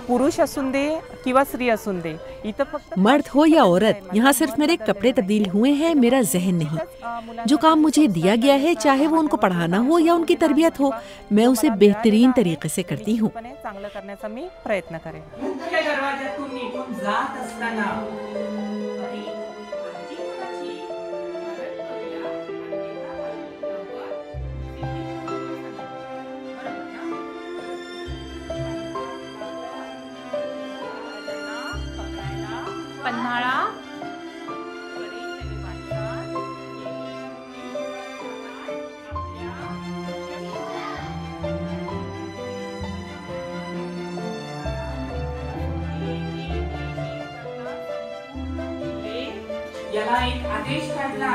पुरुष असून दे किंवा स्त्री असून दे, इथं फक्त मर्द हो या औरत, यहाँ सिर्फ मेरे कपड़े तब्दील हुए हैं, मेरा जहन नहीं। जो काम मुझे दिया गया है, चाहे वो उनको पढ़ाना हो या उनकी तरबियत हो, मैं उसे बेहतरीन तरीके से करती हूँ। चांगलं करण्याचा मी प्रयत्न करेन। मुख्य दरवाजातून निघून जात असताना पन्हाळा याला एक आदेश काढला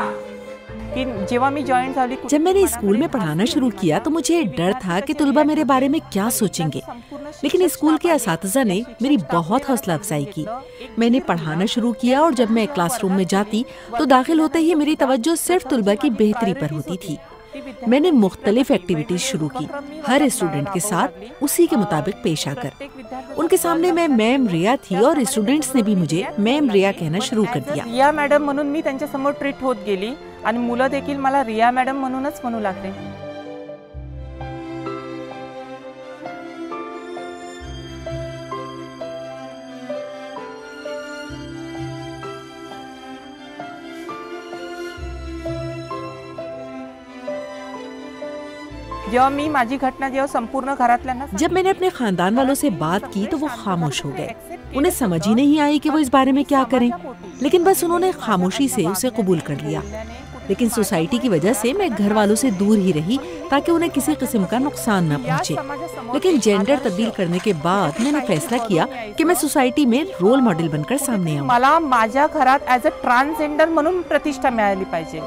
कि जेव्हा मी जॉइन झाली, जब मैंने स्कूल में पढ़ाना शुरू किया तो मुझे डर था कि तुलबा मेरे बारे में क्या सोचेंगे, लेकिन स्कूल के असातिज़ा ने मेरी बहुत हौसला अफजाई की। मैंने पढ़ाना शुरू किया और जब मैं क्लासरूम में जाती तो दाखिल होते ही मेरी तवज्जो सिर्फ तुलबा की बेहतरी पर होती थी। मैंने मुख्तलिफ एक्टिविटीज शुरू की, हर स्टूडेंट के साथ उसी के मुताबिक पेश आकर। उनके सामने मैं मैम रिया थी और स्टूडेंट्स ने भी मुझे मैम रिया कहना शुरू कर दिया। रिया मॅडम म्हणून मी त्यांच्या समोर ट्रीट होत गेली आणि मुलं देखील मला रिया मॅडम म्हणूनच म्हणू लागले। जब मैंने अपने खानदान वालों से बात की तो वो खामोश हो गए। उन्हें समझ ही नहीं आई कि वो इस बारे में क्या करें, लेकिन बस उन्होंने खामोशी से उसे कबूल कर लिया। लेकिन सोसाइटी की वजह से मैं घर वालों से दूर ही रही ताकि उन्हें किसी किस्म का नुकसान न पहुंचे। लेकिन जेंडर तब्दील करने के बाद मैंने फैसला किया कि मैं सोसाइटी में रोल मॉडल बनकर सामने आऊं। मला माझ्या घरात ॲज अ ट्रान्सजेंडर म्हणून प्रतिष्ठा मिळाली पाहिजे।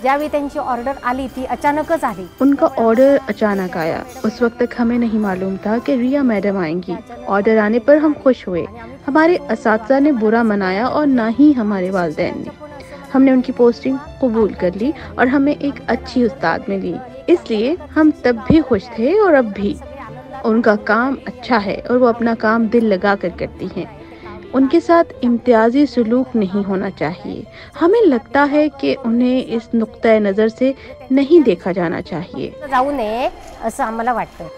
ज्यावेळी त्यांची ऑर्डर आली ती अचानकच आली। उनका ऑर्डर अचानक आया। उस वक्त तक हमें नहीं मालूम था कि रिया मैडम आएंगी। ऑर्डर आने पर हम खुश हुए। हमारे असातिज़ा ने बुरा मनाया और ना ही हमारे वालिदैन ने। हमने उनकी पोस्टिंग कबूल कर ली और हमें एक अच्छी उस्ताद मिली, इसलिए हम तब भी खुश थे और अब भी। उनका काम अच्छा है और वो अपना काम दिल लगा कर करती हैं। उनके साथ इम्तियाजी सलूक नहीं होना चाहिए। हमें लगता है कि उन्हें इस नुक्ता नज़र से नहीं देखा जाना चाहिए। जाऊ नये असं आम्हाला वाटतं।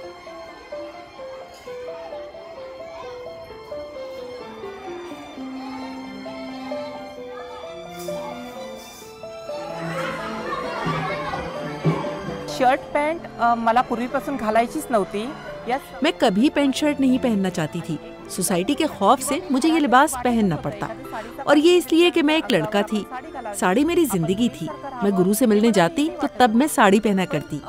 शर्ट पैंट मला पूर्वीपासून घालायचीच नव्हती। मैं कभी पैंट शर्ट नहीं पहनना चाहती थी। सोसाइटी के खौफ से मुझे ये लिबास पहनना पड़ता, और ये इसलिए कि मैं एक लड़का थी। साड़ी मेरी जिंदगी थी। मैं गुरु से मिलने जाती तो तब मैं साड़ी पहना करती।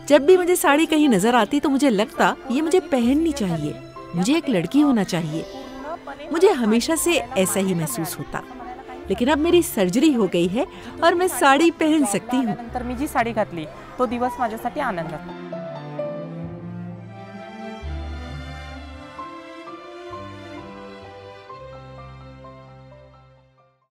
जब भी मुझे साड़ी कहीं नजर आती तो मुझे लगता ये मुझे पहननी चाहिए, मुझे एक लड़की होना चाहिए। मुझे हमेशा से ऐसा ही महसूस होता, लेकिन अब मेरी सर्जरी हो गई है और मैं साड़ी पहन सकती हूँ। नंतर मी जी साडी घातली तो दिवस माझ्यासाठी आनंदाचा।